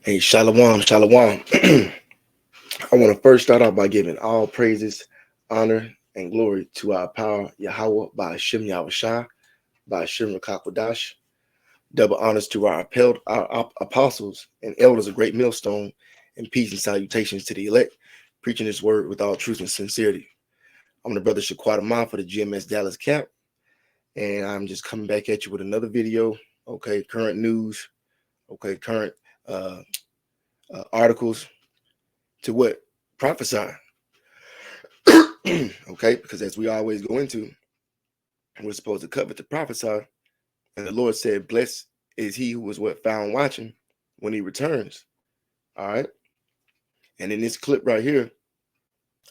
Hey, Shalom, Shalom. I want to first start off by giving all praises, honor, and glory to our power, Yahweh, by Qam Yasharahla, by Qam Yasharahla. Double honors to our apostles and elders of Great Millstone, and peace and salutations to the elect, preaching this word with all truth and sincerity. I'm the brother Shaquata for the GMS Dallas camp, and I'm just coming back at you with another video. Okay, current news. Okay, current articles to what prophesy. Okay, because as we always go into, we're supposed to covet to prophesy, and the Lord said, "Blessed is he who was what found watching when he returns." All right, and in this clip right here,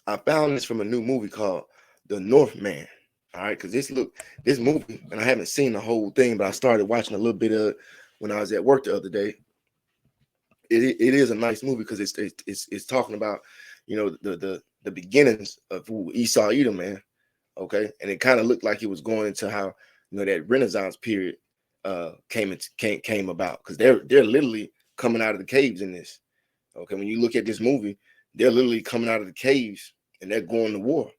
I found this from a new movie called The Northman. All right, because this movie, and I haven't seen the whole thing, but I started watching a little bit of it when I was at work the other day. It is a nice movie because it's talking about, you know, the beginnings of who Esau Edom, man. Okay, and it kind of looked like it was going into how, you know, that Renaissance period came about, because they're literally coming out of the caves in this. Okay, when you look at this movie, they're literally coming out of the caves and they're going to war.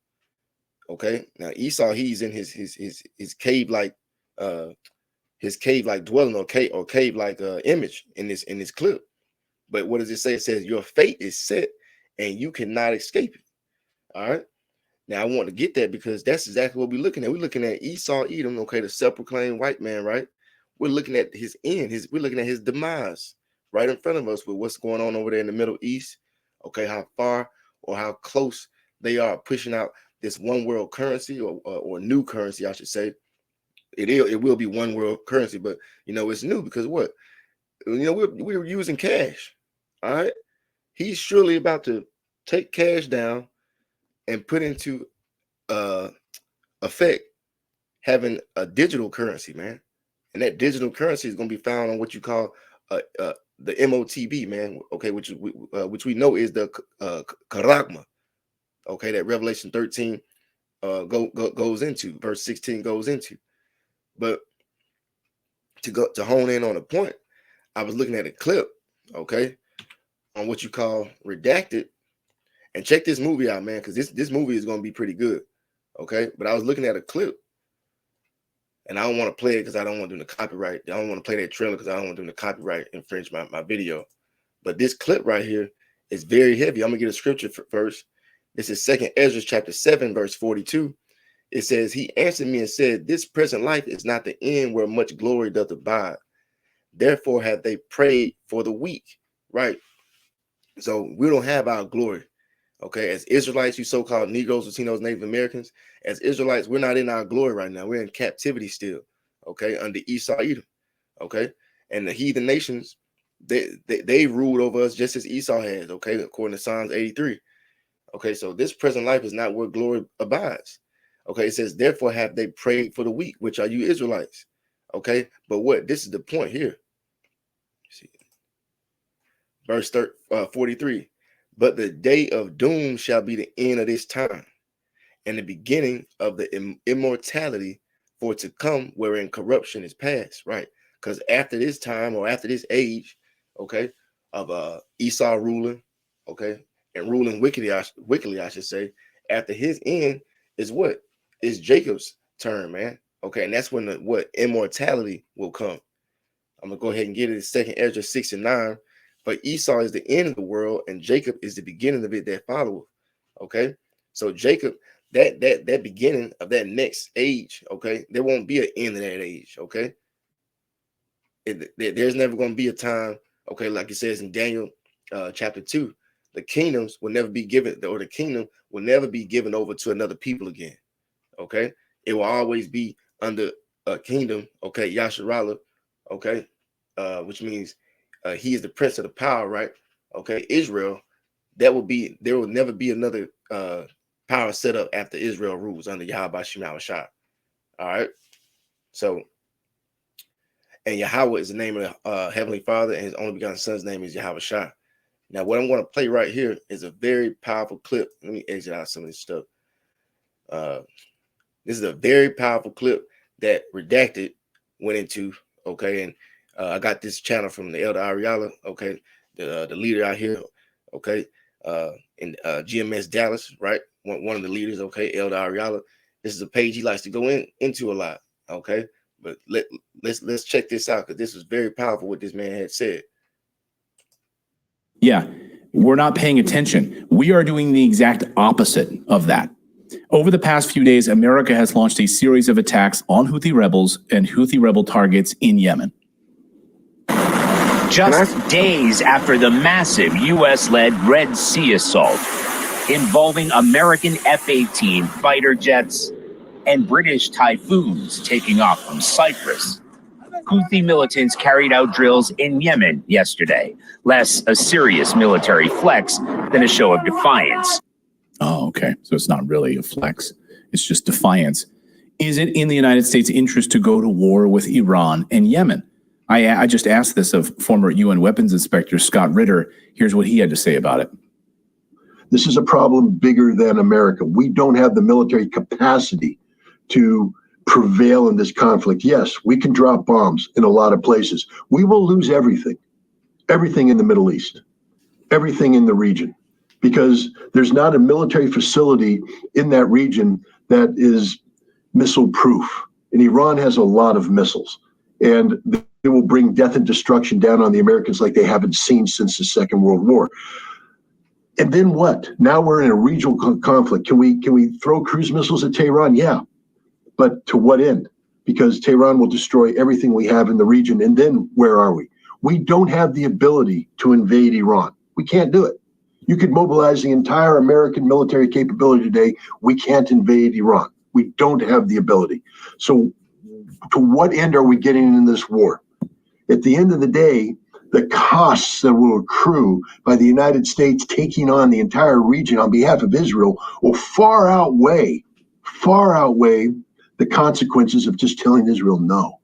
Okay, now Esau, he's in his cave like dwelling, or cave like image in this clip. But what does it say? It says your fate is set and you cannot escape it. All right. Now I want to get that because that's exactly what we're looking at. We're looking at Esau Edom, okay, the self-proclaimed white man, right? We're looking at his end, we're looking at his demise right in front of us with what's going on over there in the Middle East. Okay, how far or how close they are pushing out this one world currency, or new currency, I should say. It will be one world currency, but you know it's new because what? You know, we're using cash. All right. He's surely about to take cash down and put into effect having a digital currency, man. And that digital currency is going to be found on what you call the MOTB, man. Okay, which we know is the Karagma. Okay, that Revelation 13 goes into, verse 16 goes into. But to hone in on a point, I was looking at a clip, okay, on what you call redacted. And check this movie out, man, because this movie is going to be pretty good. Okay, but I was looking at a clip, and I don't want to play it because I don't want them to copyright. I don't want to play that trailer because I don't want them to copyright infringe my video. But this clip right here is very heavy. I'm gonna get a scripture first. This is 2nd Ezra chapter 7, verse 42. It says, "He answered me and said, This present life is not the end where much glory doth abide. Therefore have they prayed for the weak." Right. So we don't have our glory. Okay, as Israelites, you so-called Negroes, Latinos, Native Americans, as Israelites, we're not in our glory right now. We're in captivity still. Okay, under Esau Edom. Okay, and the heathen nations, they ruled over us just as Esau has. Okay, according to Psalms 83. Okay, so this present life is not where glory abides. Okay, it says, "Therefore have they prayed for the weak," which are you Israelites. Okay, but what? This is the point here. See, verse 43. "But the day of doom shall be the end of this time, and the beginning of the immortality for to come, wherein corruption is past." Right? Because after this time, or after this age, okay, of Esau ruling, okay, and ruling wickedly, I should say, after his end is what? Is Jacob's turn, man. Okay, and that's when what immortality will come. I'm gonna go ahead and get it. 2nd Ezra 6 and 9. But Esau is the end of the world, and Jacob is the beginning of it that followeth. Okay, so Jacob, that beginning of that next age, okay, there won't be an end of that age. Okay, there's never going to be a time, okay, like it says in Daniel chapter 2, the kingdoms will never be given, or the kingdom will never be given over to another people again. Okay, it will always be under a kingdom, okay, Yasharahla, okay, which means he is the prince of the power, right? Okay, Israel, there will never be another power set up after Israel rules under Yahweh Shema Shah. All right, so, and Yahweh is the name of the Heavenly Father, and his only begotten son's name is Yahweh Shah. Now, what I'm going to play right here is a very powerful clip. Let me exit out some of this stuff. This is a very powerful clip that Redacted went into, okay, and I got this channel from the Elder Ariala, okay, the leader out here, okay, in GMS Dallas, right? One of the leaders, okay, Elder Ariala. This is a page he likes to go into a lot, okay. But let's check this out, because this was very powerful what this man had said. Yeah, we're not paying attention. We are doing the exact opposite of that. Over the past few days, America has launched a series of attacks on Houthi rebels and Houthi rebel targets in Yemen. Just days after the massive U.S.-led Red Sea assault involving American F-18 fighter jets and British Typhoons taking off from Cyprus, Houthi militants carried out drills in Yemen yesterday, less a serious military flex than a show of defiance. Oh, okay. So it's not really a flex. It's just defiance. Is it in the United States' interest to go to war with Iran and Yemen? I just asked this of former UN weapons inspector Scott Ritter. Here's what he had to say about it. This is a problem bigger than America. We don't have the military capacity to prevail in this conflict. Yes, we can drop bombs in a lot of places. We will lose everything in the Middle East, everything in the region, because there's not a military facility in that region that is missile proof. And Iran has a lot of missiles, and they will bring death and destruction down on the Americans like they haven't seen since the Second World War. And then what? Now we're in a regional conflict. Can we throw cruise missiles at Tehran? Yeah. But to what end? Because Tehran will destroy everything we have in the region. And then where are we? We don't have the ability to invade Iran. We can't do it. You could mobilize the entire American military capability today. We can't invade Iran. We don't have the ability. So to what end are we getting in this war? At the end of the day, the costs that will accrue by the United States taking on the entire region on behalf of Israel will far outweigh the consequences of just telling Israel no.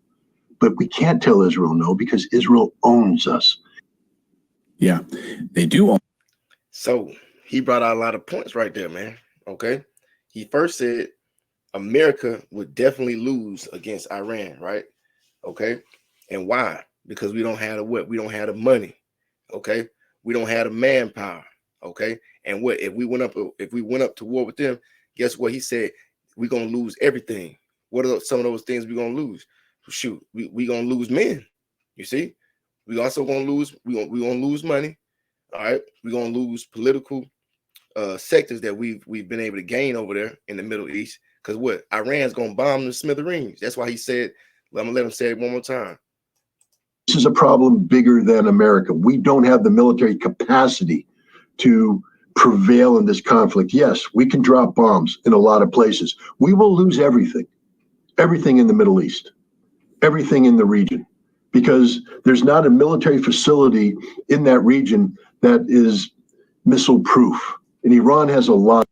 But we can't tell Israel no because Israel owns us. Yeah, they do own. So he brought out a lot of points right there, man. Okay. He first said America would definitely lose against Iran, right? Okay. And why? Because we don't have the what? We don't have the money. Okay. We don't have the manpower. Okay. And what if we went up to war with them? Guess what? He said we're gonna lose everything. What are some of those things we're gonna lose? Shoot, we gonna lose men. You see, we also gonna lose. We gonna lose money. All right, we're gonna lose political sectors that we've been able to gain over there in the Middle East. Because what? Iran's gonna bomb the smithereens. That's why he said. I'm gonna let him say it one more time. This is a problem bigger than America. We don't have the military capacity to prevail in this conflict. Yes, we can drop bombs in a lot of places. We will lose everything in the Middle East, everything in the region, because there's not a military facility in that region that is missile proof. And Iran has a lot.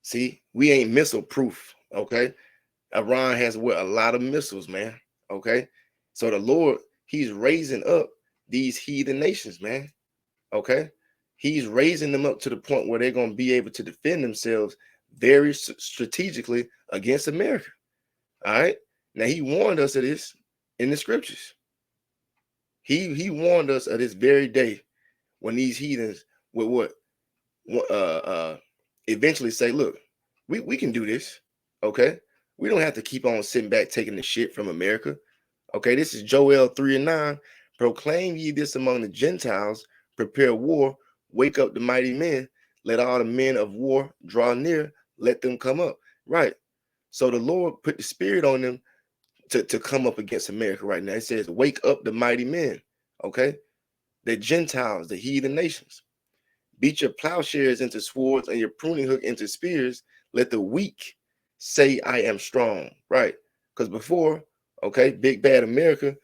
See, we ain't missile proof. Okay. Iran has a lot of missiles, man. Okay. So the Lord, he's raising up these heathen nations, man. Okay. He's raising them up to the point where they're going to be able to defend themselves very strategically against America. All right. Now he warned us of this in the scriptures. He warned us of this very day when these heathens would eventually say, look, we can do this. Okay. We don't have to keep on sitting back taking the shit from America. Okay. This is Joel 3:9. Proclaim ye this among the Gentiles, prepare war, wake up the mighty men, let all the men of war draw near, let them come up. Right. So the Lord put the spirit on them to come up against America right now. It says, wake up the mighty men. Okay. The Gentiles, the heathen nations. Beat your plowshares into swords and your pruning hook into spears. Let the weak say, I am strong. Right. Because before, okay, big bad America,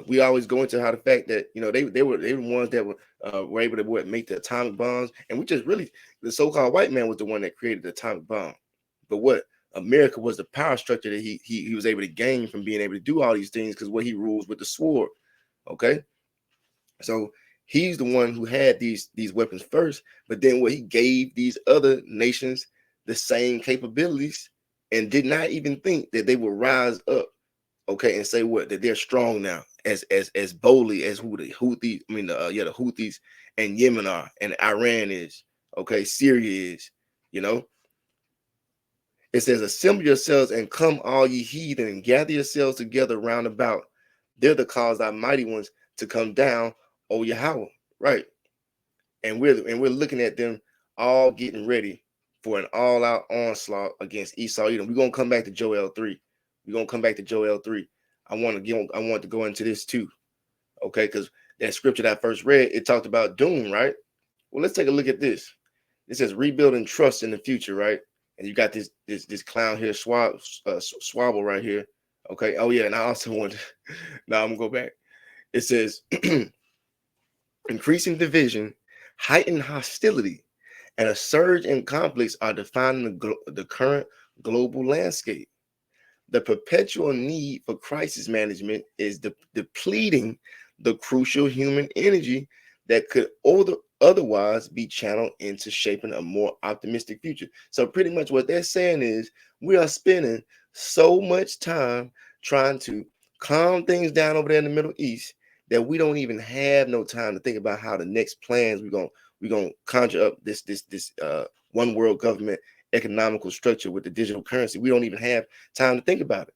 we always go into how the fact that, you know, they were the ones that were able to make the atomic bombs. And we just really, the so-called white man was the one that created the atomic bomb. But what? America was the power structure that he was able to gain from being able to do all these things, because what he rules with the sword. Okay. So he's the one who had these weapons first, but then what he gave these other nations the same capabilities and did not even think that they would rise up, okay, and say what, that they're strong now, as boldly as who the Houthis, the Houthis and Yemen are, and Iran is, okay, Syria is, you know. It says, assemble yourselves and come, all ye heathen, and gather yourselves together round about. They're the cause thy mighty ones to come down, O Yahweh. Right. And we're looking at them all getting ready for an all-out onslaught against Esau. We're gonna come back to Joel 3. We're gonna come back to Joel 3. I want to go into this too. Okay, because that scripture that I first read, it talked about doom, right? Well, let's take a look at this. It says rebuilding trust in the future, right? And you got this clown here, Swabble right here. Okay. Oh yeah, and I also want. Now I'm gonna go back. It says increasing division, heightened hostility, and a surge in conflicts are defining the current global landscape. The perpetual need for crisis management is depleting the crucial human energy that could otherwise be channeled into shaping a more optimistic future. So pretty much what they're saying is we are spending so much time trying to calm things down over there in the Middle East that we don't even have no time to think about how the next plans we're gonna conjure up this one world government economical structure with the digital currency. We don't even have time to think about it.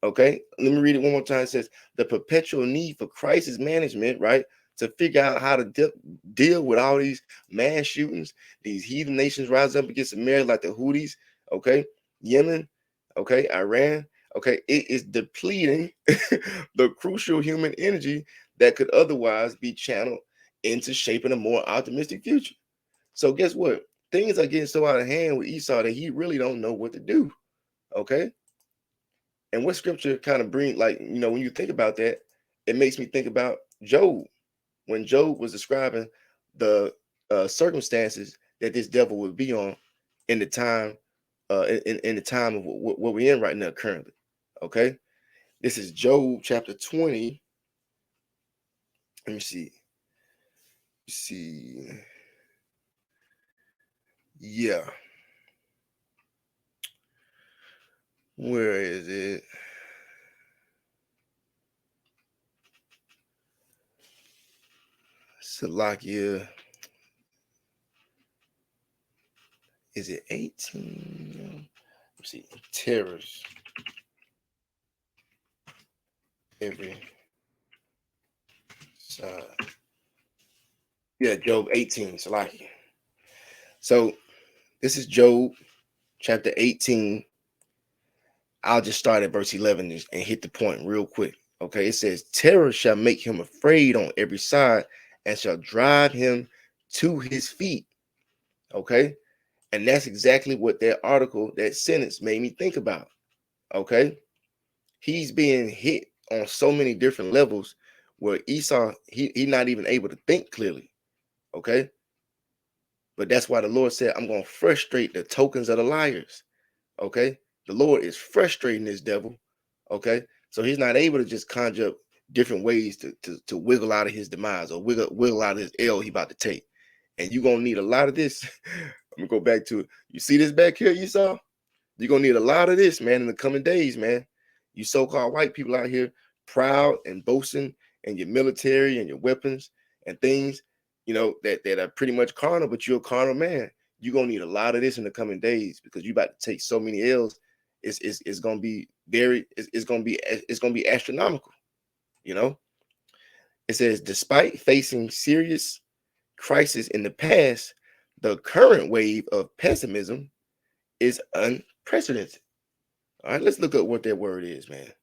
Okay, let me read it one more time. It says the perpetual need for crisis management, right? To figure out how to deal with all these mass shootings, these heathen nations rise up against America like the Houthis, okay, Yemen, okay, Iran, okay, it is depleting the crucial human energy that could otherwise be channeled into shaping a more optimistic future. So guess what? Things are getting so out of hand with Esau that he really don't know what to do, okay? And what scripture kind of bring, like, when you think about that, it makes me think about Job. When Job was describing the circumstances that this devil would be on in the time, in the time of what we're in right now currently. Okay, this is Job chapter 20. Let me see. Yeah. Where is it? Salakia. Is it 18? Let's see. Terrors. Every side. Yeah, Job 18. Salakia. So this is Job chapter 18. I'll just start at verse 11 and hit the point real quick. Okay, it says, terror shall make him afraid on every side and shall drive him to his feet. Okay, and that's exactly what that article, that sentence made me think about. Okay, he's being hit on so many different levels where Esau, he's not even able to think clearly. Okay, but that's why the Lord said, I'm going to frustrate the tokens of the liars. Okay, the Lord is frustrating this devil. Okay, so he's not able to just conjure up different ways to wiggle out of his demise or wiggle out of his L he about to take. And you're gonna need a lot of this. I'm gonna go back to it. You see this back here, you saw? You're gonna need a lot of this, man, in the coming days, man. You so-called white people out here proud and boasting and your military and your weapons and things, that are pretty much carnal, but you're a carnal man. You're gonna need a lot of this in the coming days because you're about to take so many L's. It's gonna be it's gonna be astronomical. It says, despite facing serious crisis in the past, the current wave of pessimism is unprecedented. All right, let's look up what that word is, man.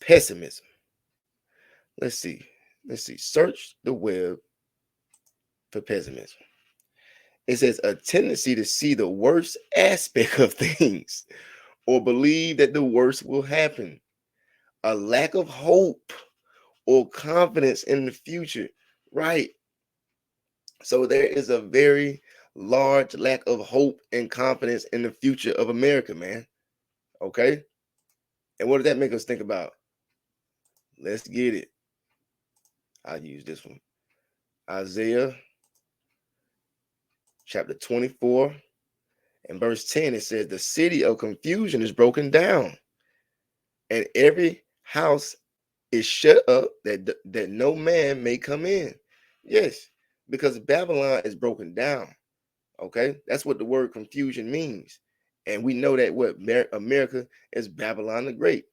Pessimism. Let's see. Search the web for pessimism. It says a tendency to see the worst aspect of things or believe that the worst will happen. A lack of hope or confidence in the future. Right. So there is a very large lack of hope and confidence in the future of America, man. Okay. And what does that make us think about? Let's get it. I'll use this one. Isaiah chapter 24 and verse 10. It says, the city of confusion is broken down, and every house is shut up that no man may come in. Yes, because Babylon is broken down. Okay, that's what the word confusion means. And we know that what America is Babylon the Great.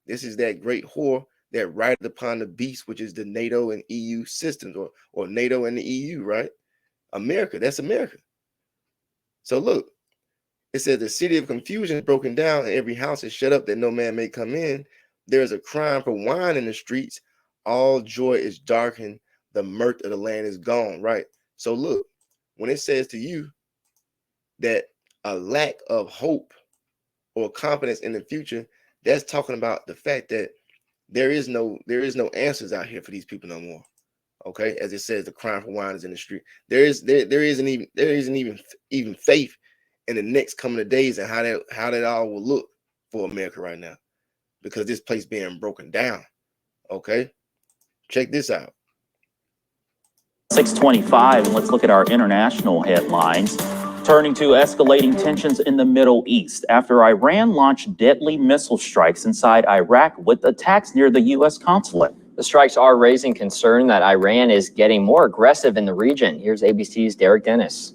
This is that great whore that rideth upon the beast, which is the NATO and EU systems, or NATO and the EU, right? America, that's America. So look, it says the city of confusion is broken down, and every house is shut up that no man may come in. There is a crying for wine in the streets. All joy is darkened. The mirth of the land is gone, right? So look, when it says to you that a lack of hope or confidence in the future, that's talking about the fact that there is no answers out here for these people no more. Okay, as it says, the crying for wine is in the street. There isn't even faith in the next coming of days and how that all will look for America right now, because this place being broken down. Okay, check this out. 6:25, and let's look at our international headlines. Turning to escalating tensions in the Middle East after Iran launched deadly missile strikes inside Iraq with attacks near the U.S. consulate. The strikes are raising concern that Iran is getting more aggressive in the region. Here's ABC's Derek Dennis.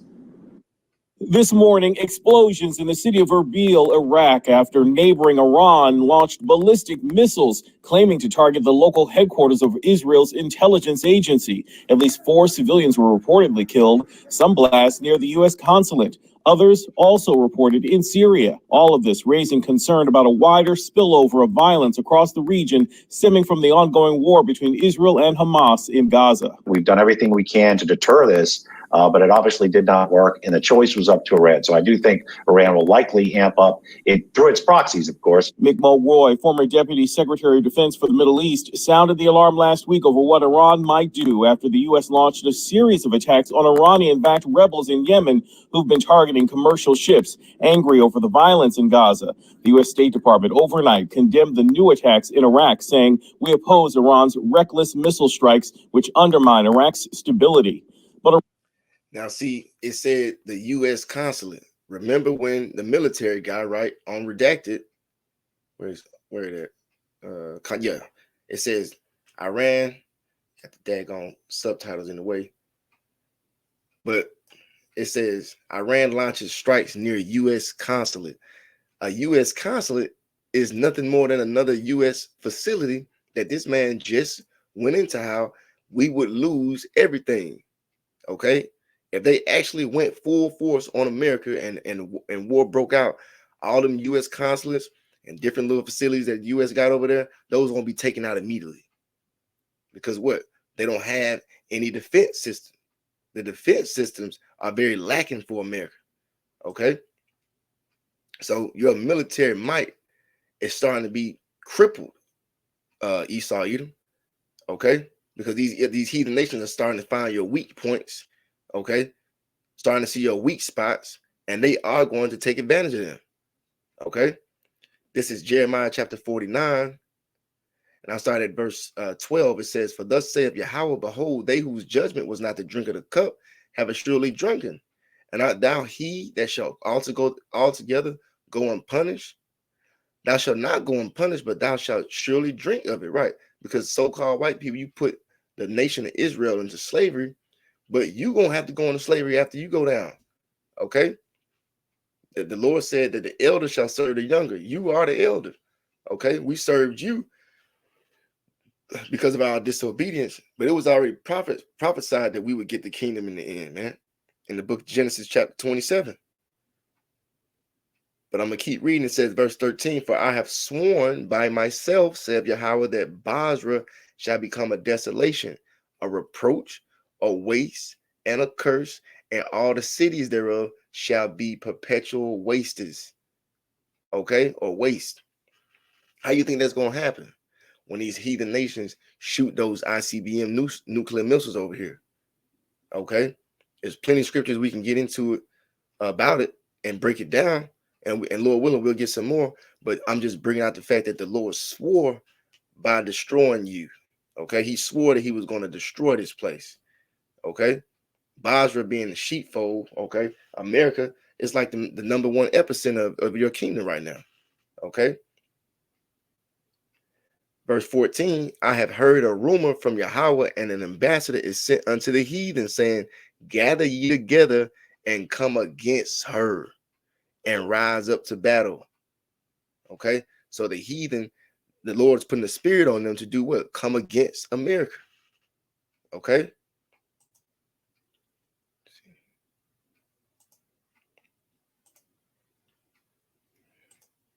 This morning, explosions in the city of Erbil, Iraq, after neighboring Iran launched ballistic missiles claiming to target the local headquarters of Israel's intelligence agency. At least 4 civilians were reportedly killed, some blasts near the U.S. consulate. Others also reported in Syria. All of this raising concern about a wider spillover of violence across the region stemming from the ongoing war between Israel and Hamas in Gaza. We've done everything we can to deter this, but it obviously did not work, and the choice was up to Iran. So I do think Iran will likely amp up it through its proxies, of course. Mick Mulroy, former Deputy Secretary of Defense for the Middle East, sounded the alarm last week over what Iran might do after the U.S. launched a series of attacks on Iranian-backed rebels in Yemen who've been targeting commercial ships. Angry over the violence in Gaza, the U.S. State Department overnight condemned the new attacks in Iraq, saying, "We oppose Iran's reckless missile strikes, which undermine Iraq's stability." But now, see, it said the U.S. consulate. Remember when the military guy, right, on redacted, where that? Yeah, it says Iran. Got the daggone subtitles in the way, but it says Iran launches strikes near U.S. consulate. A U.S. consulate is nothing more than another U.S. facility that this man just went into. How we would lose everything. Okay. If they actually went full force on America and war broke out, all them U.S. consulates and different little facilities that the U.S. got over there, those won't be taken out immediately. Because what? They don't have any defense system. The defense systems are very lacking for America. Okay? So your military might is starting to be crippled, Esau Edom. Okay? Because these heathen nations are starting to find your weak points. Okay, starting to see your weak spots, and they are going to take advantage of them. Okay, this is Jeremiah chapter 49, and I started at verse 12. It says, "For thus saith Yahweh, behold, they whose judgment was not to drink of the cup have assuredly drunken, and art thou he that shall altogether go unpunished? Thou shalt not go unpunished, but thou shalt surely drink of it." Right, because so-called white people, you put the nation of Israel into slavery. But you're going to have to go into slavery after you go down, okay? The Lord said that the elder shall serve the younger. You are the elder, okay? We served you because of our disobedience, but it was already prophesied that we would get the kingdom in the end, man, in the book of Genesis chapter 27. But I'm going to keep reading. It says, verse 13, "For I have sworn by myself, saith Yahweh, that Basra shall become a desolation, a reproach, a waste, and a curse, and all the cities thereof shall be perpetual wastes." Okay, or waste. How you think that's going to happen when these heathen nations shoot those ICBM nuclear missiles over here? Okay, there's plenty of scriptures we can get into it about it and break it down, and Lord willing, we'll get some more. But I'm just bringing out the fact that the Lord swore by destroying you. Okay, he swore that he was going to destroy this place. Okay, Basra being the sheepfold. Okay, America is like the number one epicenter of your kingdom right now. Okay, Verse 14, I have heard a rumor from Yahweh, and an ambassador is sent unto the heathen, saying, gather ye together and come against her and rise up to battle. Okay, so the heathen, the Lord's putting the spirit on them to do what? Come against America. Okay.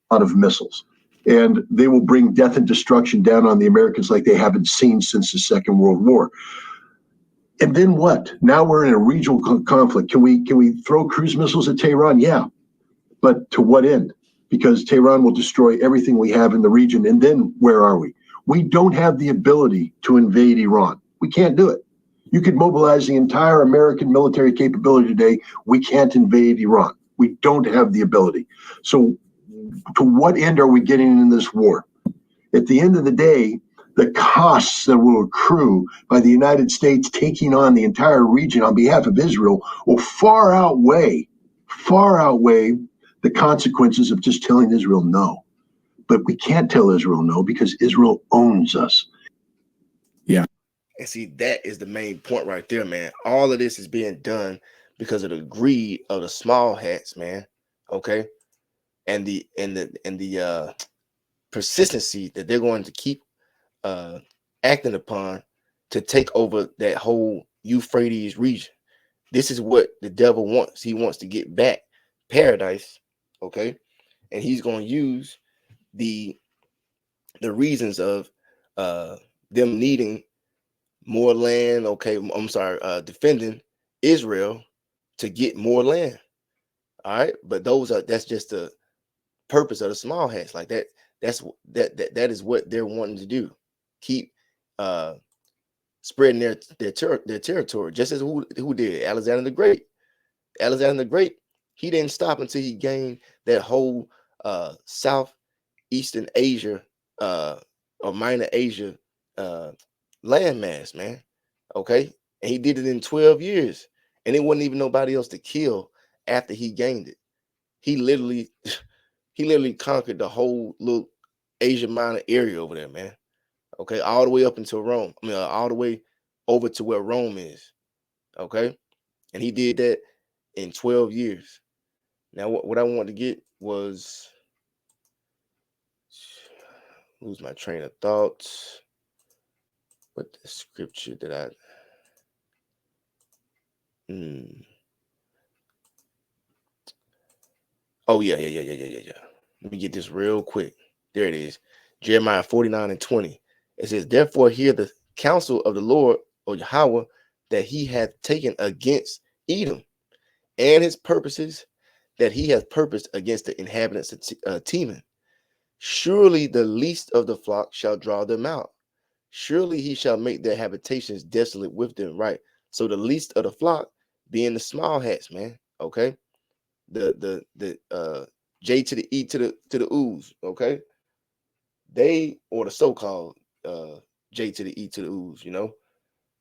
A lot of missiles, and they will bring death and destruction down on the Americans like they haven't seen since the Second World War. And then what? Now we're in a regional conflict. Can we throw cruise missiles at Tehran? Yeah, but to what end? Because Tehran will destroy everything we have in the region. And then where are we? We don't have the ability to invade Iran. We can't do it. You could mobilize the entire American military capability today. We can't invade Iran. We don't have the ability. So to what end are we getting in this war? At the end of the day, the costs that will accrue by the United States taking on the entire region on behalf of Israel will far outweigh the consequences of just telling Israel no. But we can't tell Israel no because Israel owns us. Yeah. And see, that is the main point right there, man. All of this is being done because of the greed of the small hats, man. Okay. And the persistency that they're going to keep acting upon to take over that whole Euphrates region. This is what the devil wants. He wants to get back paradise. Okay. And he's going to use the reasons of them needing more land. Okay, I'm sorry, defending Israel to get more land. All right, but that's just the purpose of the small hats. Like that, that is what they're wanting to do. Keep spreading their territory, just as who did Alexander the Great. Alexander the Great, he didn't stop until he gained that whole Southeastern Asia or Minor Asia landmass, man. Okay, and he did it in 12 years, and it wasn't even nobody else to kill after he gained it. He literally conquered the whole little Asia Minor area over there, man. Okay, all the way up until Rome. I mean, all the way over to where Rome is. Okay, and he did that in 12 years. Now, what I wanted to get was lose my train of thoughts. What the scripture did I? Oh yeah. Let me get this real quick. There it is. Jeremiah 49:20. It says, therefore hear the counsel of the Lord, or Yahweh, that he hath taken against Edom, and his purposes that he hath purposed against the inhabitants of Teman. Surely the least of the flock shall draw them out. Surely he shall make their habitations desolate with them. Right. So the least of the flock being the small hats, man. Okay. The J to the E to the ooze. Okay. They, or the so-called J to the E to the ooze, you know,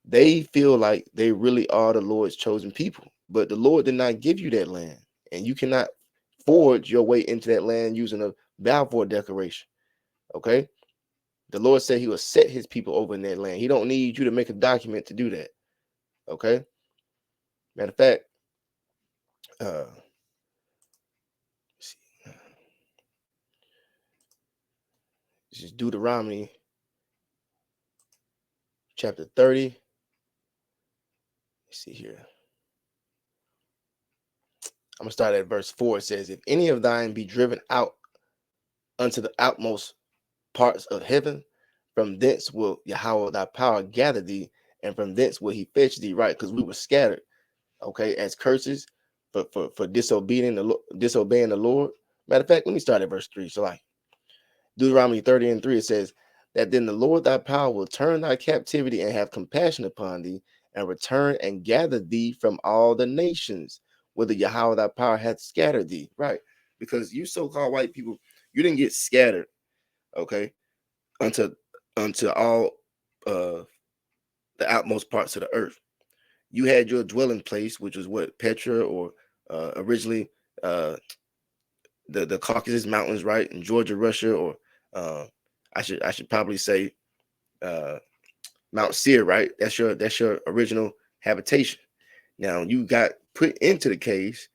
they feel like they really are the Lord's chosen people, but the Lord did not give you that land, and you cannot forge your way into that land using a Balfour Declaration. Okay, the Lord said he will set his people over in that land. He don't need you to make a document to do that. Okay, matter of fact, this is Deuteronomy chapter 30. Let's see here. I'm gonna start at verse 4. It says, if any of thine be driven out unto the outmost parts of heaven, from thence will Yahweh thy power gather thee, and from thence will he fetch thee. Right, because we were scattered, okay, as curses for disobeying the Lord. Matter of fact, let me start at verse 3. So like Deuteronomy 30:3, it says that then the Lord thy power will turn thy captivity and have compassion upon thee, and return and gather thee from all the nations, whither Yahweh thy power hath scattered thee. Right, because you so-called white people, you didn't get scattered, okay, unto all the outmost parts of the earth. You had your dwelling place, which was what, Petra, or originally the Caucasus Mountains, right, in Georgia, Russia, or I should probably say Mount Seir, right? That's your original habitation. Now you got put into the caves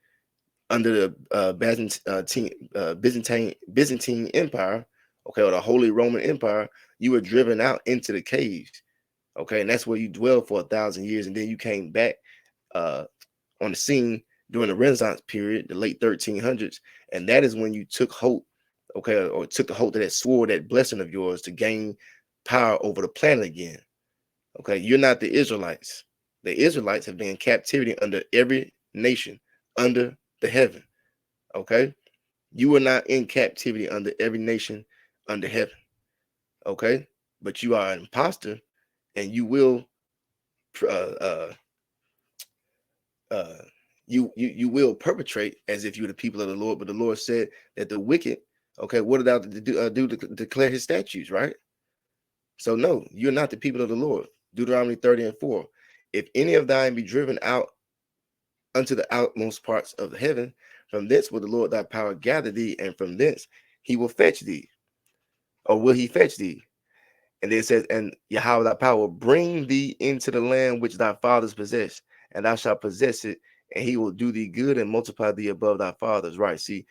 under the Byzantine Empire, okay, or the Holy Roman Empire. You were driven out into the caves, okay, and that's where you dwelled for 1,000 years, and then you came back on the scene during the Renaissance period, the late 1300s, and that is when you took hold, okay, or took the hold of that sword, that blessing of yours, to gain power over the planet again. Okay, you're not the Israelites. The Israelites have been in captivity under every nation under the heaven. Okay, you are not in captivity under every nation under heaven. Okay, but you are an imposter, and you will you will perpetrate as if you're the people of the Lord. But the Lord said that the wicked, okay, what did I do to declare his statutes, right? So no, you're not the people of the Lord. Deuteronomy 30:4. If any of thine be driven out unto the outmost parts of the heaven, from thence will the Lord thy power gather thee, and from thence he will fetch thee. Or will he fetch thee? And then it says, and Yahweh thy power will bring thee into the land which thy fathers possessed, and thou shalt possess it, and he will do thee good and multiply thee above thy fathers. Right. See,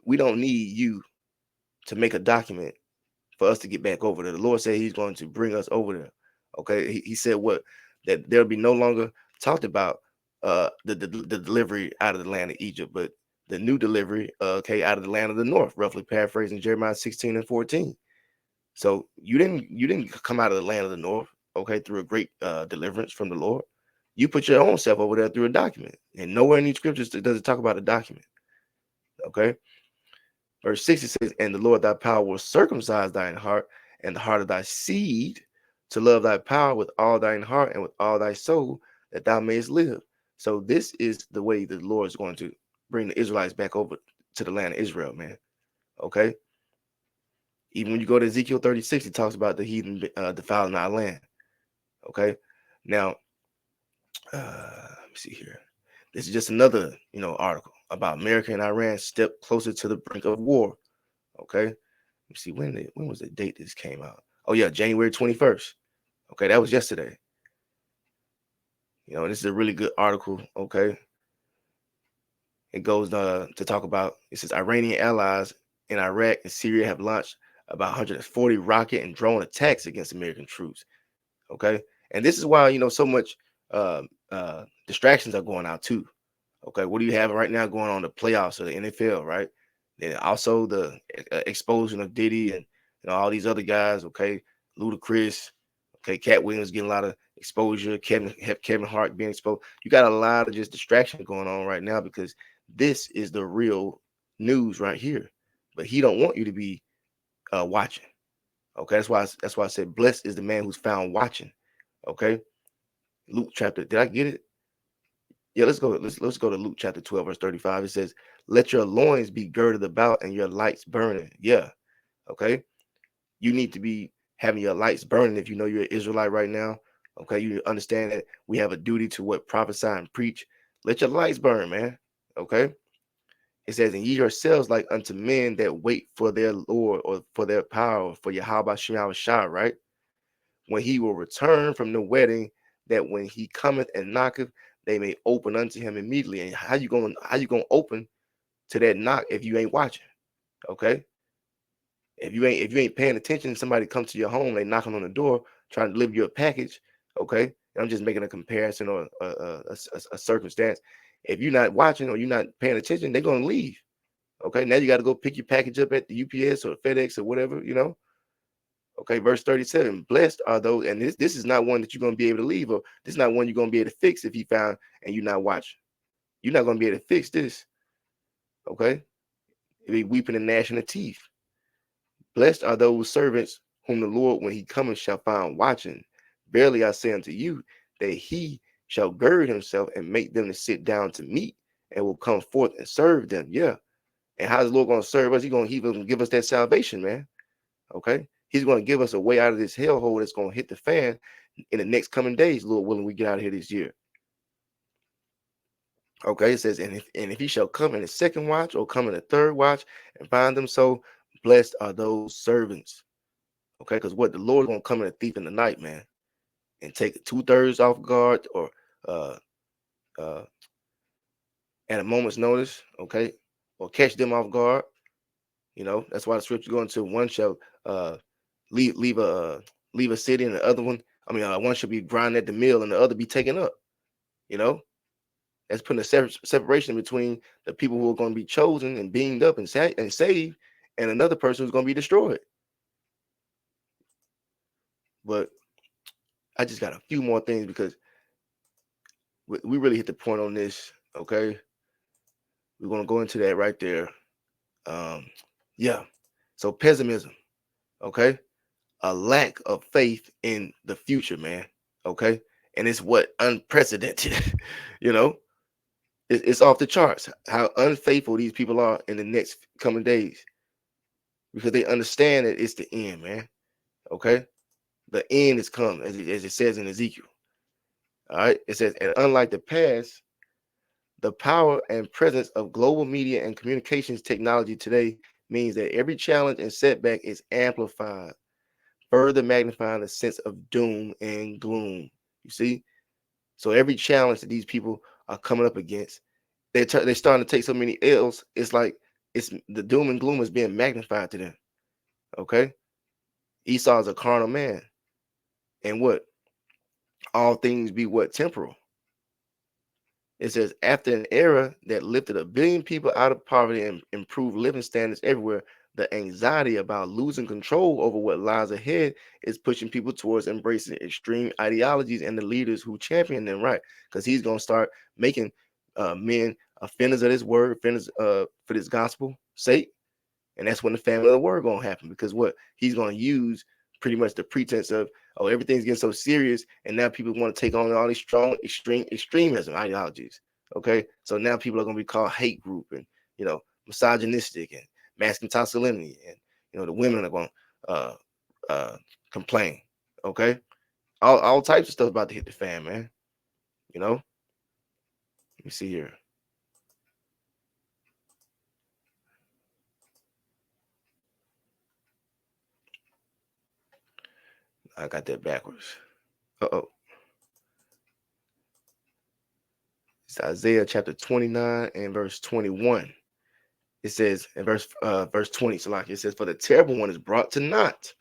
we don't need you to make a document for us to get back over there. The Lord said he's going to bring us over there. Okay. He said what? That there'll be no longer talked about the delivery out of the land of Egypt, but the new delivery, okay, out of the land of the north, roughly paraphrasing Jeremiah 16:14. So you didn't come out of the land of the north, okay, through a great deliverance from the Lord. You put your own self over there through a document, and nowhere in these scriptures does it talk about a document. Okay, verse 60 says, "And the Lord thy power will circumcise thine heart and the heart of thy seed, to love thy power with all thine heart and with all thy soul, that thou mayest live." So this is the way the Lord is going to bring the Israelites back over to the land of Israel, man. Okay. Even when you go to Ezekiel 36, it talks about the heathen defiling our land. Okay. Now, let me see here. This is just another, article about America and Iran step closer to the brink of war. Okay. Let me see, when was the date this came out? Oh yeah, January 21st. Okay, that was yesterday. This is a really good article. Okay. It goes to talk about, it says Iranian allies in Iraq and Syria have launched about 140 rocket and drone attacks against American troops. Okay. And this is why, so much distractions are going out too. Okay. What do you have right now going on, the playoffs of the NFL, right? And also the explosion of Diddy and all these other guys. Okay. Ludacris. Okay. Cat Williams getting a lot of exposure. Kevin Hart being exposed. You got a lot of just distraction going on right now, because this is the real news right here. But he don't want you to be watching. Okay, that's why I said blessed is the man who's found watching. Okay, Luke chapter. Did I get it? Yeah, let's go. Let's go to Luke chapter 12, verse 35. It says, "Let your loins be girded about and your lights burning." Yeah. Okay. You need to be having your lights burning if you know you're an Israelite right now. Okay, you understand that we have a duty to what prophesy and preach. Let your lights burn, man. Okay. It says, "And ye yourselves like unto men that wait for their Lord, or for their power, for Yahweh Shah," right? "When he will return from the wedding, that when he cometh and knocketh, they may open unto him immediately." And how you gonna open to that knock if you ain't watching? Okay. If you ain't paying attention, somebody comes to your home, they knocking on the door trying to deliver you a package. Okay. And I'm just making a comparison or a circumstance. If you're not watching or you're not paying attention, they're gonna leave. Okay, now you got to go pick your package up at the UPS or FedEx or whatever, Okay, verse 37, "Blessed are those," and this is not one that you're going to be able to leave, or this is not one you're going to be able to fix if you found and you're not watching. You're not going to be able to fix this. Okay, you'll be weeping and gnashing of teeth. "Blessed are those servants whom the Lord, when he cometh, shall find watching. Verily I say unto you, that he shall gird himself and make them to sit down to meat, and will come forth and serve them." Yeah. And how's the Lord going to serve us? He's going to give us that salvation, man. Okay. He's going to give us a way out of this hellhole that's going to hit the fan in the next coming days, Lord willing, we get out of here this year. Okay. It says, and if he shall come in the second watch or come in the third watch and find them so, blessed are those servants. Okay, because what the Lord is gonna come in a thief in the night, man, and take 2/3 off guard, or uh uh at a moment's notice, okay, or catch them off guard. You know, that's why the scripture going to one shall leave a city, and the other one, one shall be ground at the mill and the other be taken up. You know, that's putting a separation between the people who are going to be chosen and beamed up and saved, and another person who's going to be destroyed. But I just got a few more things because we really hit the point on this. Okay, we're going to go into that right there. Yeah. So pessimism. Okay, a lack of faith in the future, man. Okay, and it's what unprecedented. You know, it's off the charts how unfaithful these people are in the next coming days, because they understand that it's the end, man. Okay, the end is coming, as it says in Ezekiel. All right, it says, and unlike the past, the power and presence of global media and communications technology today means that every challenge and setback is amplified, further magnifying the sense of doom and gloom. You see? So every challenge that these people are coming up against, they're starting to take so many L's. It's like it's the doom and gloom is being magnified to them. Okay? Esau is a carnal man. And what? All things be what? Temporal. It says, after an era that lifted 1 billion people out of poverty and improved living standards everywhere, the anxiety about losing control over what lies ahead is pushing people towards embracing extreme ideologies and the leaders who champion them, right? Because he's going to start making men offenders of this word, offenders for this gospel sake. And that's when the family of the word going to happen, because what he's going to use pretty much the pretense of, oh, everything's getting so serious, and now people want to take on all these strong extremism ideologies. Okay, so now people are going to be called hate group, and misogynistic and masculine masculinity, and the women are going to complain. Okay, all types of stuff about to hit the fan, man. Let me see here. I got that backwards. It's Isaiah chapter 29 and verse 21. It says in verse 20, so like it says, for the terrible one is brought to naught,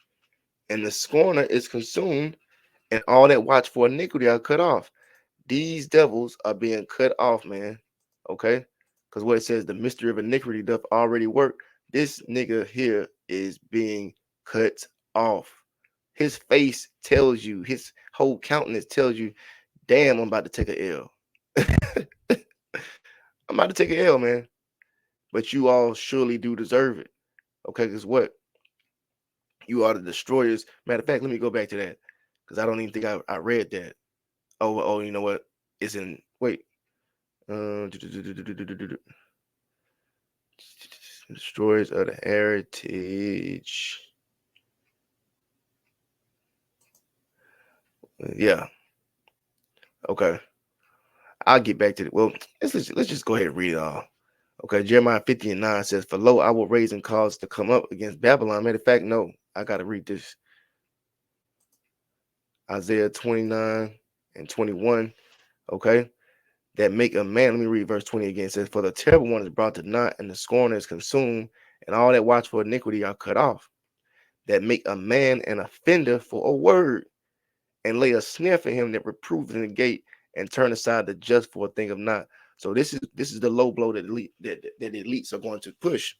and the scorner is consumed, and all that watch for iniquity are cut off. These devils are being cut off, man. Okay? Because what it says, the mystery of iniquity doth already work. This nigga here is being cut off. His face tells you, his whole countenance tells you, damn, I'm about to take a L. I'm about to take a L, man. But you all surely do deserve it. Okay, because what? You are the destroyers. Matter of fact, let me go back to that, because I don't even think I read that. Oh, you know what? It's in, wait. Destroyers of the heritage. Yeah. Okay. I'll get back to it. Well, let's just go ahead and read it all. Okay, Jeremiah 50:9 says, for lo, I will raise and cause to come up against Babylon. Matter of fact, no, I got to read this. Isaiah 29 and 21. Okay, that make a man. Let me read verse 20 again. It says, for the terrible one is brought to naught, and the scorner is consumed, and all that watch for iniquity are cut off. That make a man an offender for a word, and lay a snare for him that reproveth in the gate, and turn aside the just for a thing of naught. So this is the low blow that the elites are going to push.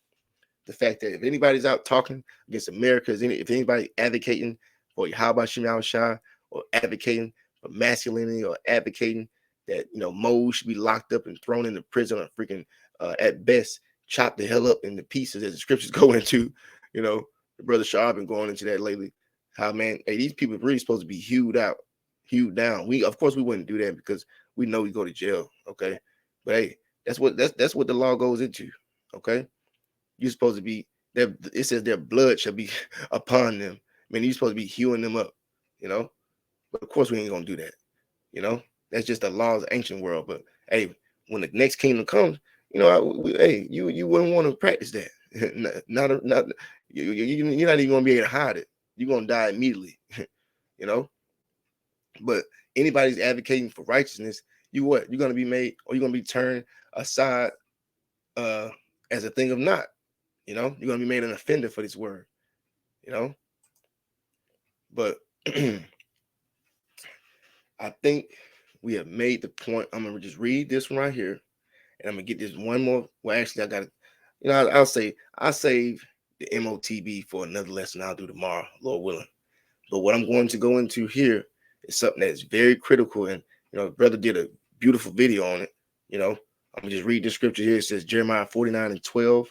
The fact that if anybody's out talking against America, if anybody advocating for Yahweh Shem Yahushua, or advocating for masculinity, or advocating that Mo should be locked up and thrown into prison, or freaking at best chopped the hell up into pieces, as the scriptures go into, the brother Shah been going into that lately. How, man, hey, these people are really supposed to be hewed down. Of course we wouldn't do that, because we know we go to jail. Okay, but hey, that's what the law goes into. Okay, you're supposed to be there. It says their blood shall be upon them. I mean, you're supposed to be hewing them up, but of course we ain't gonna do that. That's just the laws of ancient world. But hey, when the next kingdom comes, hey, you wouldn't want to practice that. Not you're not even gonna be able to hide it. you're gonna die immediately. You know. But anybody's advocating for righteousness, you're gonna be made, or you're gonna be turned aside as a thing of naught. You know, you're gonna be made an offender for this word. You know. But I think we have made the point. I'm gonna just read this one right here, and I'm gonna get this one more. Well, actually, I got it. You know, I'll save the MOTB for another lesson I'll do tomorrow, Lord willing. But what I'm going to go into here is something that's very critical, and brother did a beautiful video on it. You know, I'm gonna just read the scripture here. It says Jeremiah 49:12.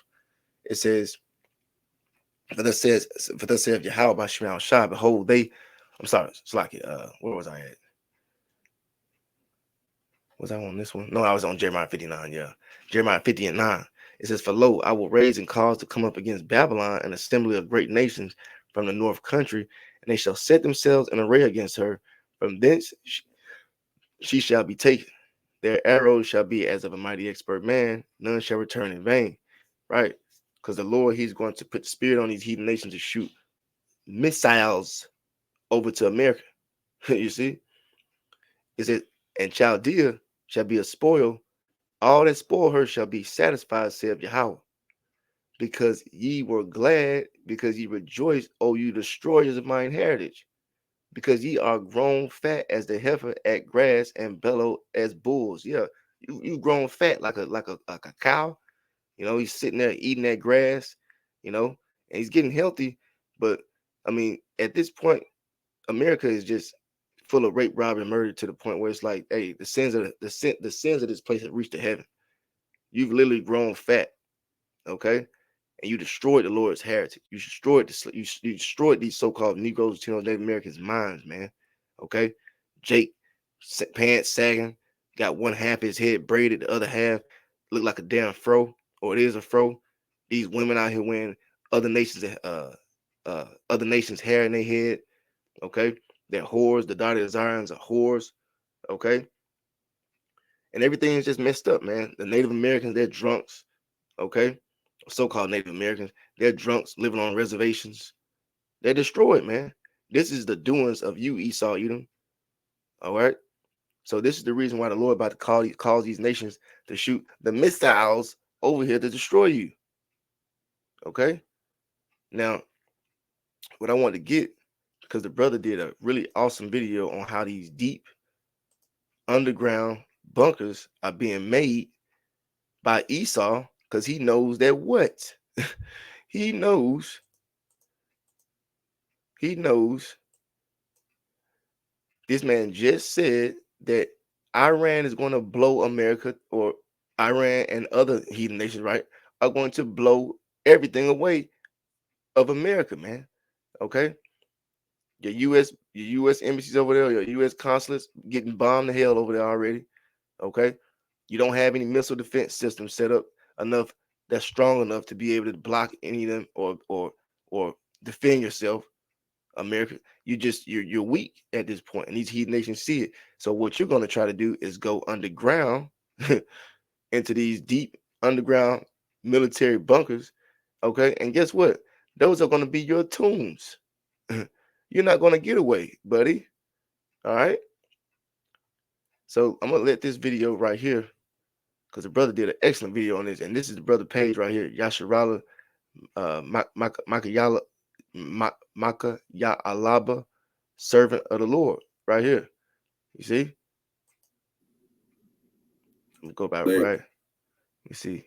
It says, "For thus saith Yahweh by Shema Shah, behold, I'm sorry, it's like it. Where was I at? Was I on this one? No, I was on Jeremiah 59. Yeah, Jeremiah 50:9. It says, "For lo, I will raise and cause to come up against Babylon an assembly of great nations from the north country, and they shall set themselves in array against her. From thence she shall be taken. Their arrows shall be as of a mighty expert man. None shall return in vain." Right? Because the Lord, he's going to put the spirit on these heathen nations to shoot missiles over to America. You see? It says, "And Chaldea shall be a spoil. All that spoil her shall be satisfied, saith Yahweh. Because ye were glad, because ye rejoiced, O you destroyers of mine heritage. Because ye are grown fat as the heifer at grass and bellow as bulls." Yeah, you grown fat like a cow. You know, he's sitting there eating that grass, and he's getting healthy. But I mean, at this point, America is just full of rape, robbery, and murder to the point where it's like, hey, the sins of this place have reached to heaven. You've literally grown fat, okay? And you destroyed the Lord's heritage. You destroyed these so-called Negroes, Native Americans' minds, man. Okay, Jake, pants sagging, got one half his head braided, the other half looked like a damn fro, or it is a fro. These women out here wearing other nations' hair in their head. Okay, they're whores. The daughter of Zions are whores. Okay, and everything is just messed up, man. The Native Americans, they're drunks. Okay, so-called Native Americans, they're drunks living on reservations. They're destroyed, man. This is the doings of you, Esau, Edom. All right. So this is the reason why the Lord about to cause these nations to shoot the missiles over here to destroy you. Okay. Now, what I want to get, because the brother did a really awesome video on how these deep underground bunkers are being made by Esau, because he knows that what? He knows this man just said that Iran is going to blow America, or Iran and other heathen nations, right, are going to blow everything away of America, man. Okay. Your US embassies over there, your US consulates getting bombed to hell over there already. Okay. You don't have any missile defense system set up enough that's strong enough to be able to block any of them or defend yourself. America, you're weak at this point, and these heathen nations see it. So what you're going to try to do is go underground into these deep underground military bunkers. Okay, and guess what? Those are going to be your tombs. You're not going to get away, buddy. All right. So I'm gonna let this video right here, because the brother did an excellent video on this, and this is the brother page right here, Yasharahla, Maka Alaba, servant of the Lord, right here. You see? Let me go back right. You see,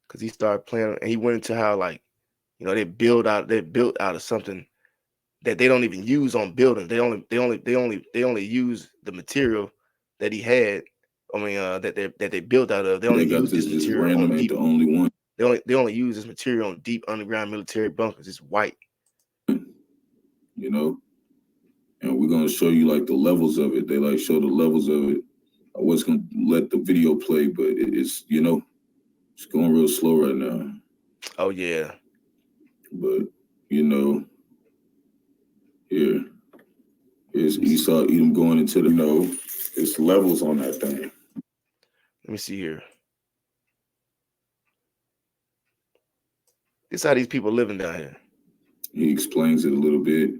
because he started playing, and he went into how, like, they built out of something that they don't even use on buildings. They only use the material that he had. I mean, that they built out of. They only use this material on deep. The only one. They only use this material on deep underground military bunkers. It's white. And we're gonna show you like the levels of it. They like show the levels of it. I was gonna let the video play, but it's it's going real slow right now. Oh yeah. But here's Esau Edom going into the it's levels on that thing. Let me see here. This is how these people living down here. He explains it a little bit.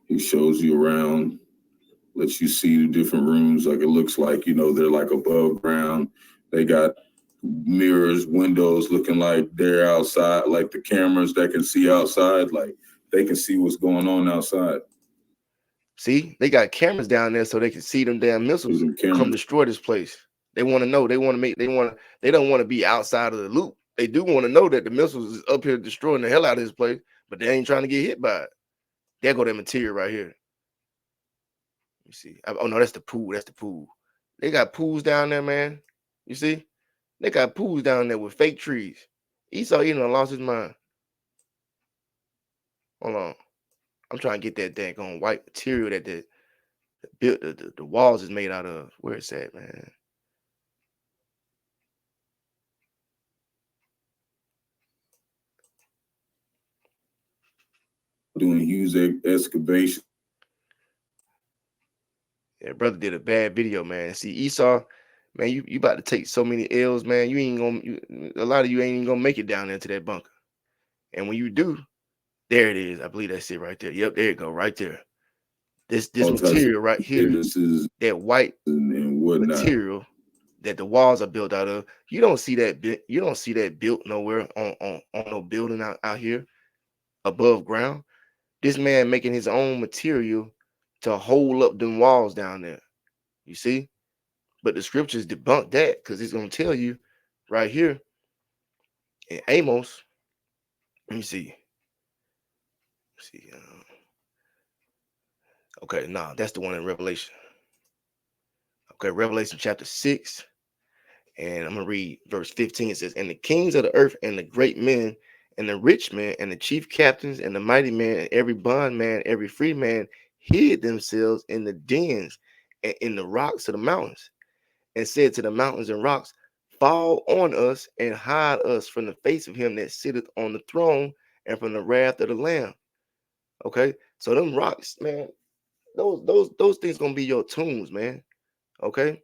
He shows you around, lets you see the different rooms. Like it looks like, you know, they're like above ground. They got mirrors, windows looking like they're outside, like the cameras that can see outside, like they can see what's going on outside. See, they got cameras down there so they can see them damn missiles come destroy this place. They want to know. They want to make. They don't want to be outside of the loop. They do want to know that the missiles is up here destroying the hell out of this place, but they ain't trying to get hit by it. There go that material right here. You see? Oh no, that's the pool. That's the pool. They got pools down there, man. You see? They got pools down there with fake trees. Esau even lost his mind. Hold on. I'm trying to get that dang white material that the walls is made out of. Where it's at, man? Doing huge excavation. Yeah, brother did a bad video, man. See, Esau, man, you about to take so many L's, man. You ain't gonna. A lot of you ain't even gonna make it down there to that bunker. And when you do, there it is. I believe that's it right there. Yep, there you go, right there. This material right here, that white and whatnot material that the walls are built out of. You don't see that. You don't see that built nowhere on no building out here above ground. This man making his own material to hold up them walls down there. You see, but the scriptures debunk that because it's gonna tell you right here in Amos. Let me see. Okay, nah, that's the one in Revelation. Okay, Revelation chapter 6, and I'm gonna read verse 15. It says, "And the kings of the earth, and the great men, and the rich men, and the chief captains, and the mighty men, and every bondman, every free man, hid themselves in the dens and in the rocks of the mountains, and said to the mountains and rocks, fall on us and hide us from the face of him that sitteth on the throne and from the wrath of the Lamb." Okay, so them rocks, man, those things gonna be your tombs, man. Okay,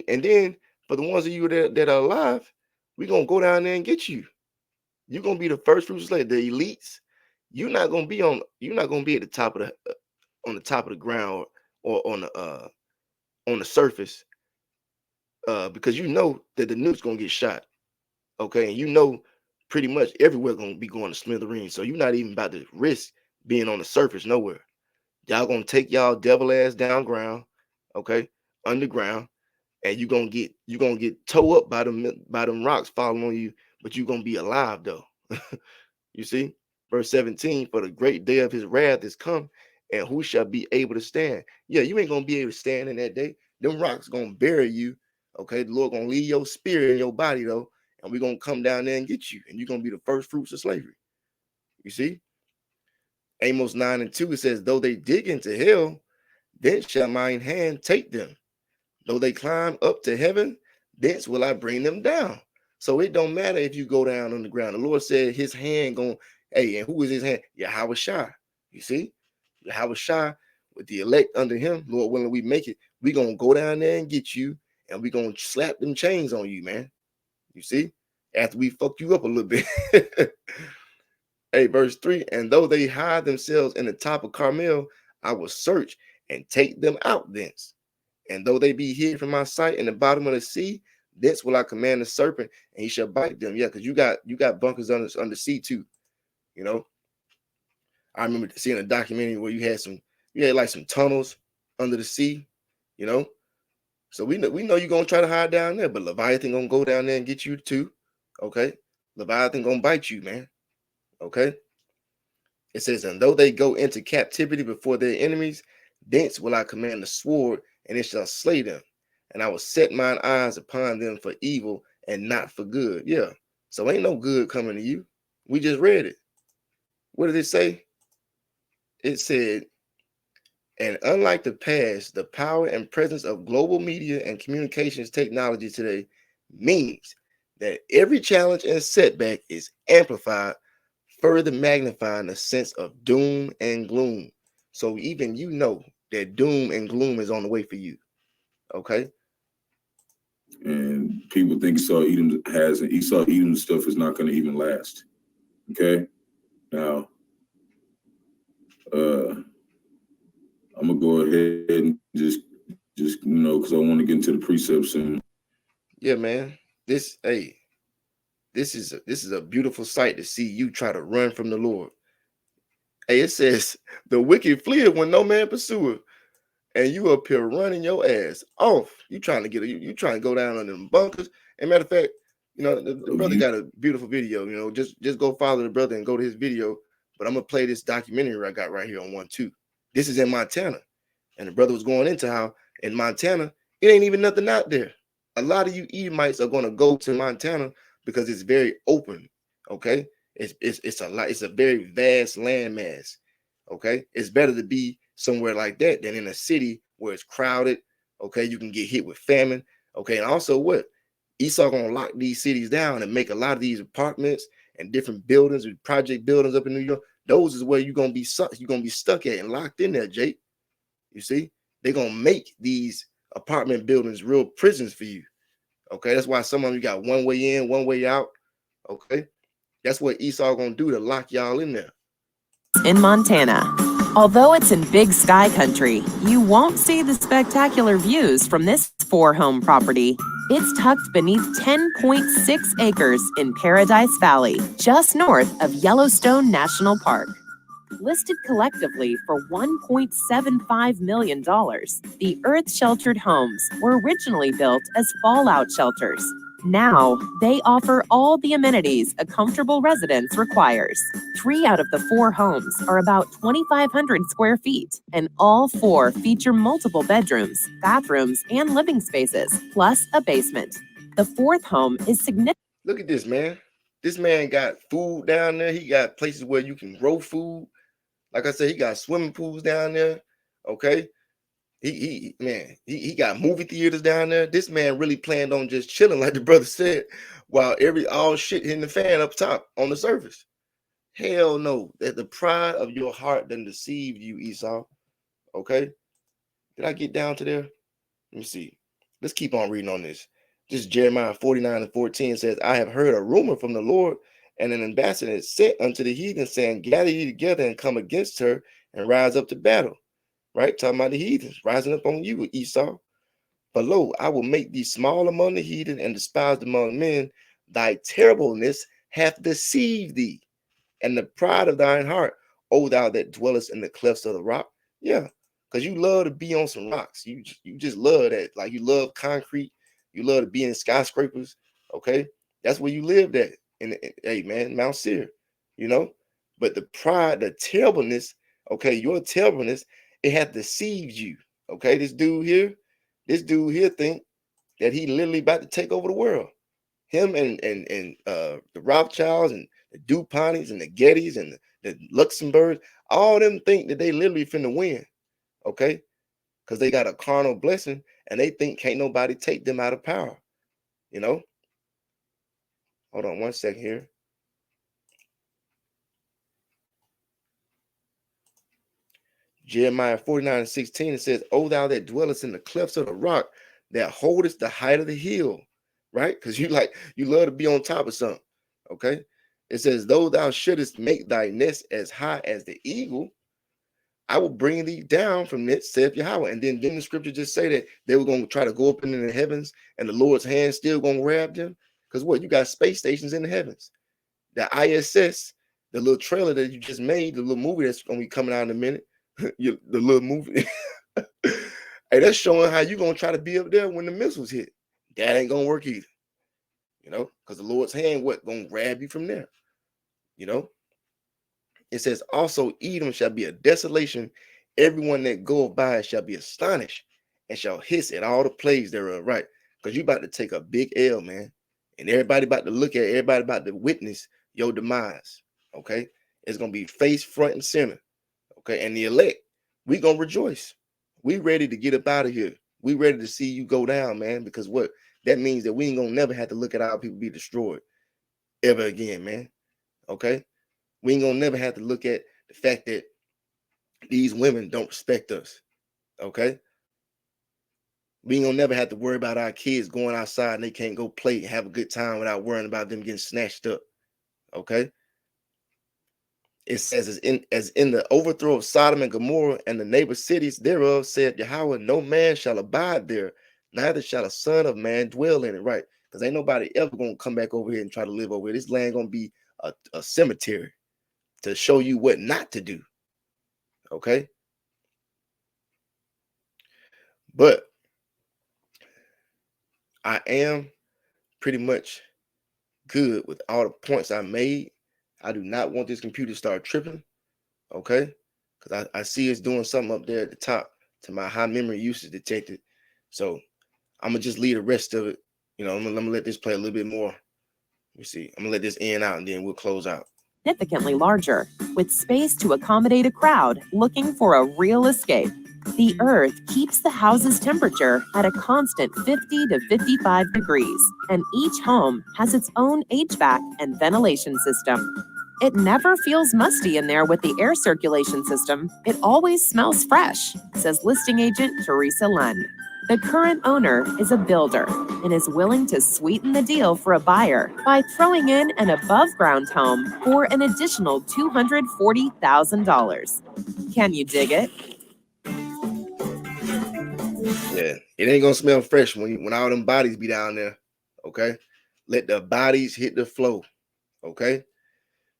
and then for the ones of you that are alive, we gonna go down there and get you. You're gonna be the first fruits slave, the elites. You're not gonna be at the top of the on the top of the ground or on the surface, because you know that the nuke's gonna get shot. Okay, and you know pretty much everywhere gonna be going to smithereens. So you're not even about to risk being on the surface nowhere. Y'all gonna take y'all devil ass down ground, okay, underground, and you're gonna get towed up by them rocks falling on you, but you're gonna be alive though. You see, verse 17, for the great day of his wrath is come, and who shall be able to stand? Yeah, you ain't gonna be able to stand in that day. Them rocks gonna bury you. Okay, the Lord gonna leave your spirit in your body though, and we're gonna come down there and get you, and you're gonna be the first fruits of slavery. You see, Amos 9:2, it says, though they dig into hell, then shall mine hand take them. Though they climb up to heaven, thence will I bring them down. So it don't matter if you go down on the ground. The Lord said his hand going, hey, and who is his hand? Yahweh Shai. You see? Yahweh Shai with the elect under him, Lord willing, we make it. We're gonna go down there and get you, and we're gonna slap them chains on you, man. You see? After we fuck you up a little bit. Hey, verse 3, and though they hide themselves in the top of Carmel, I will search and take them out thence. And though they be hid from my sight in the bottom of the sea, thence will I command the serpent, and he shall bite them. Yeah, because you got bunkers under sea too. You know, I remember seeing a documentary where you had like some tunnels under the sea. You know, so we know you're gonna try to hide down there, but Leviathan gonna go down there and get you too. Okay, Leviathan gonna bite you, man. Okay. It says, and though they go into captivity before their enemies, thence will I command the sword, and it shall slay them. And I will set mine eyes upon them for evil and not for good. Yeah. So ain't no good coming to you. We just read it. What did it say? It said, and unlike the past, the power and presence of global media and communications technology today means that every challenge and setback is amplified, further magnifying the sense of doom and gloom. So even you know that doom and gloom is on the way for you. Okay. And people think Esau Edom stuff is not going to even last. Okay. Now, I'm gonna go ahead and just because I want to get into the precepts and Yeah, man. This is a beautiful sight to see you try to run from the Lord. Hey, it says the wicked fleeth when no man pursueth, and you up here running your ass off. You trying to get you trying to go down on them bunkers. And matter of fact, the brother got a beautiful video. Just go follow the brother and go to his video. But I'm gonna play this documentary I got right here on 1-2. This is in Montana, and the brother was going into how in Montana it ain't even nothing out there. A lot of you Edomites are gonna go to Montana because it's very open. Okay, it's a lot. It's a very vast landmass. Okay, it's better to be somewhere like that than in a city where it's crowded. Okay, you can get hit with famine. Okay, and also what Esau gonna lock these cities down and make a lot of these apartments and different buildings and project buildings up in New York. Those is where you're gonna be stuck. You're gonna be stuck at and locked in there, Jake. You see, they're gonna make these apartment buildings real prisons for you. Okay, that's why some of you got one way in, one way out. Okay, that's what Esau gonna do to lock y'all in there. In Montana. Although it's in big sky country, you won't see the spectacular views from this 4-home property. It's tucked beneath 10.6 acres in Paradise Valley, just north of Yellowstone National Park. Listed collectively for $1.75 million, the earth-sheltered homes were originally built as fallout shelters. Now, they offer all the amenities a comfortable residence requires. 3 out of the 4 homes are about 2,500 square feet, and all 4 feature multiple bedrooms, bathrooms, and living spaces, plus a basement. The 4th home is significant. Look at this, man. This man got food down there. He got places where you can grow food. Like I said, he got swimming pools down there. Okay. He got movie theaters down there. This man really planned on just chilling, like the brother said, while all shit hitting the fan up top on the surface. Hell no. That the pride of your heart done deceived you, Esau. Okay. Did I get down to there? Let me see. Let's keep on reading on this. Just Jeremiah 49:14 says, I have heard a rumor from the Lord, and an ambassador is sent unto the heathen, saying, gather ye together and come against her and rise up to battle. Right? Talking about the heathens rising up on you, Esau. But lo, I will make thee small among the heathen and despised among men. Thy terribleness hath deceived thee, and the pride of thine heart, O thou that dwellest in the clefts of the rock. Yeah, because you love to be on some rocks. You just love that. Like you love concrete. You love to be in skyscrapers. Okay, that's where you lived at. Hey man, Mount Seir. But the pride, the terribleness. Okay, your terribleness, it hath deceived you. Okay, this dude here think that he literally about to take over the world. Him and the Rothschilds and the DuPonts and the Gettys and the Luxembourgs, all of them think that they literally finna win. Okay, because they got a carnal blessing and they think can't nobody take them out of power. Hold on one second here. Jeremiah 49:16, it says, O thou that dwellest in the clefts of the rock, that holdest the height of the hill, right? Because you love to be on top of something. Okay. It says, though thou shouldest make thy nest as high as the eagle, I will bring thee down from it, saith Yahweh. And then didn't the scripture just say that they were going to try to go up into the heavens and the Lord's hand still going to grab them? Because what? You got space stations in the heavens. The ISS, the little trailer that you just made, the little movie that's going to be coming out in a minute, the little movie. Hey, that's showing how you're going to try to be up there when the missiles hit. That ain't going to work either. Because the Lord's hand, going to grab you from there. It says, also Edom shall be a desolation. Everyone that goeth by shall be astonished and shall hiss at all the plagues thereof, right? Because you about to take a big L, man. And everybody about to look at it, everybody about to witness your demise. Okay. It's going to be face, front, and center. Okay. And the elect, we going to rejoice. We ready to get up out of here. We ready to see you go down, man. Because what? That means that we ain't going to never have to look at our people be destroyed ever again, man. Okay. We ain't gonna never have to look at the fact that these women don't respect us. Okay. We ain't gonna never have to worry about our kids going outside and they can't go play and have a good time without worrying about them getting snatched up. Okay. it says, as in the overthrow of Sodom and Gomorrah and the neighbor cities thereof, said Yahweh, no man shall abide there, neither shall a son of man dwell in it. Right? Because ain't nobody ever gonna come back over here and try to live over here. This land gonna be a cemetery to show you what not to do. Okay. But I am pretty much good with all the points I made. I do not want this computer to start tripping. Okay. Because I see it's doing something up there at the top to my high memory usage detected. So I'm gonna just leave the rest of it. You know, I'm gonna let this play a little bit more. Let me see. I'm gonna let this end out and then we'll close out. Significantly larger, with space to accommodate a crowd looking for a real escape. The Earth keeps the house's temperature at a constant 50 to 55 degrees, and each home has its own HVAC and ventilation system. It never feels musty in there with the air circulation system. It always smells fresh, says listing agent Teresa Lund. The current owner is a builder and is willing to sweeten the deal for a buyer by throwing in an above-ground home for an additional $240,000. Can you dig it? Yeah, it ain't gonna smell fresh when all them bodies be down there. Okay, let the bodies hit the flow. Okay,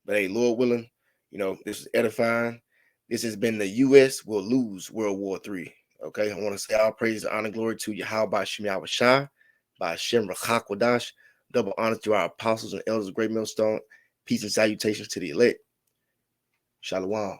but hey, Lord willing, you know, this is edifying. This has been the U.S. will lose World War III. Okay, I want to say all praise, honor, glory to Yahweh by Qam Yasharahla, by Shem Rachakwadash. Double honor to our apostles and elders of Great Millstone. Peace and salutations to the elect. Shalom.